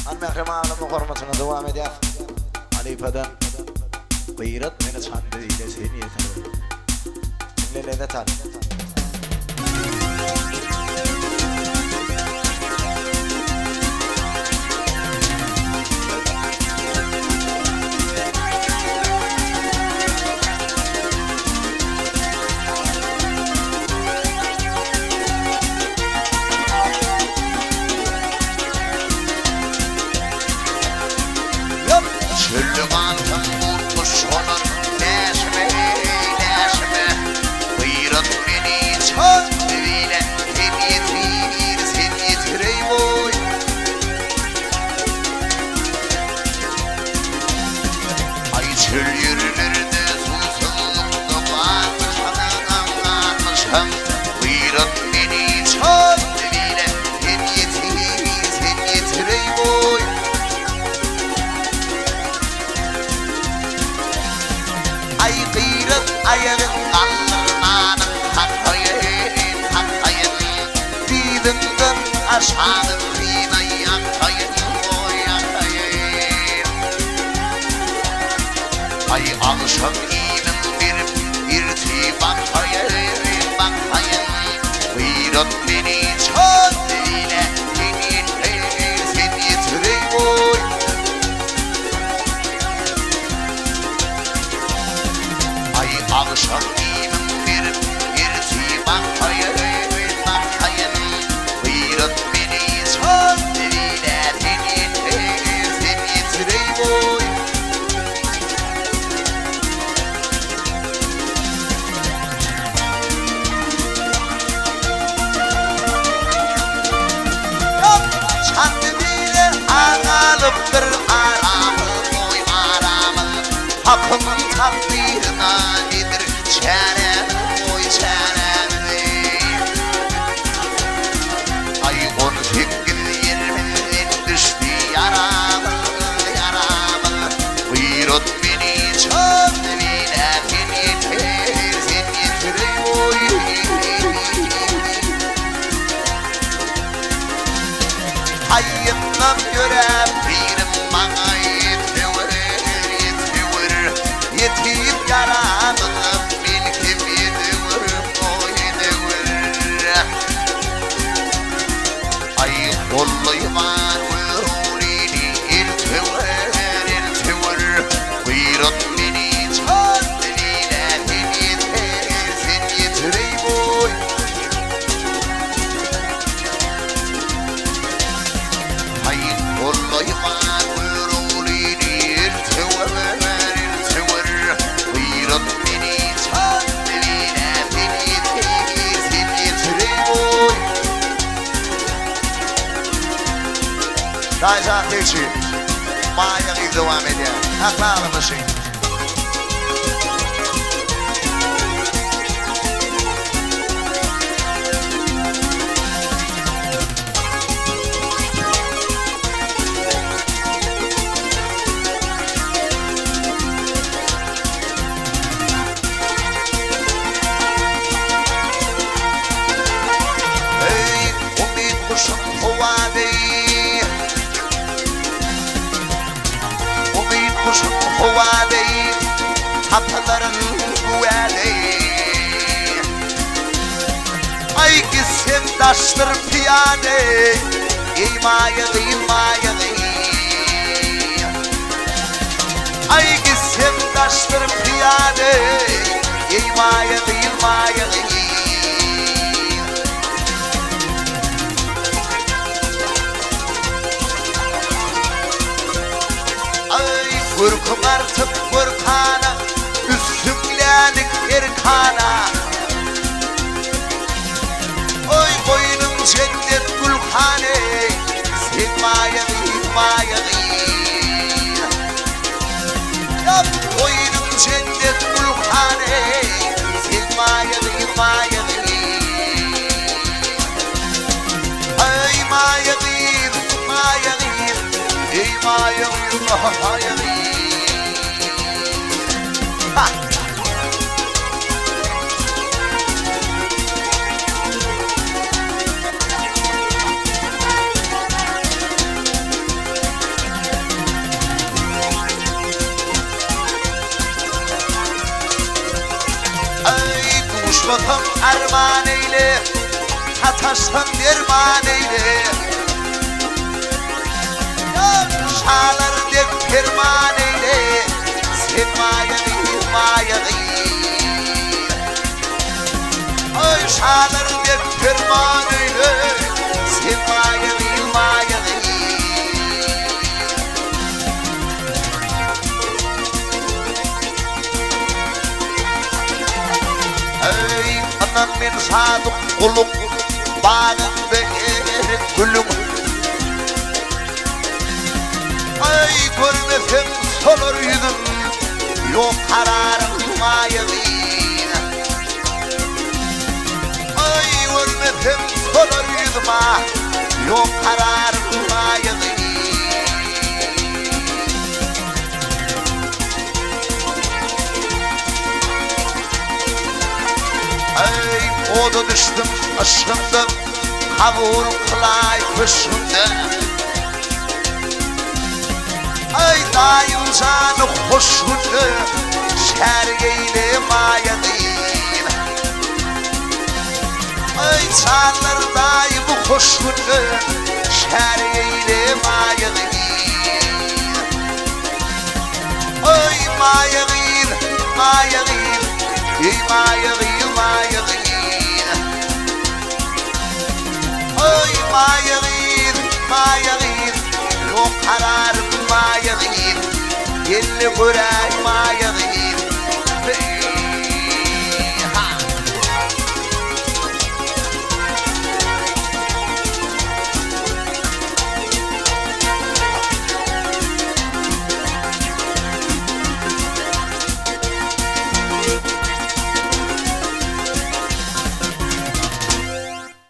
Anmehrimanımın hormatına devam eder. Halifeden gıyret beni çandı ile seni yeter. Dinlele tar. Aşağıda kıyına yakayım o yakayım. Ay akşam iğnin verip irtibat hayayım bakayım. Buyurun beni çok ile sen yitireyim oy. Ay akşam iğnin verip irtibat hayayım bakayım. Buyurun beni çok ile sen yitireyim oy. Çandı bile ağalıptır aramı oy aramı. Hapımın takdirine nedir çenem oy çenem. Ay 18-20'den düştü yaramı yaramı. Buyurun beni çok bile sen yitireyim oy. Hayından göre birim bana yetiver yetip yaramını bilkip yediver o yediver. Ay kolluyman uyurulini iltiver buyurun beni çok diliyle sen yitireyim oy. Ay kolluyman uyurulini iltiver buyurun beni çok diliyle sen yitireyim oy. Dayıcan Teçi, Maya devam ediyor. Aklarlı mısın? Hey, umid kuşum havadayım. Kuşum havadayım, hataların güvedeyim. Ay gitsen taştır piyade, imayalıyım. Ay gitsen taştır piyade, imayalıyım. Burkum artık burkana, üstümlenik erkana. Oy boynum cennet gülhane, sen mayalı. Yap boynum cennet gülhane, sen mayalı. Ay mayalı, ey mayalı. Ha! Ümmetim arman eyle, hataştan derman eyle. Şalar dep ferman eyle, sen mayağı. Oy şalar dep ferman eyle, sen mayağı. Ey anan men sadık kulum, bağın beğenip gülüm. Ay görmesem solar yüzüm, yok kararım mayağı. Ay görmesem solar yüzüm, yok kararım mayağı. Ey oda düştüm aşkımda, kabul kılay kışımda. Ay dayım canı hoşundu, şergeyle mayadın. Ay canlar dayım hoşundu, şergeyle mayadın. Ay mayadın, mayadın, ey mayadın. Oy mayağı, yok kararım mayağı. Yelli kuray mayağı.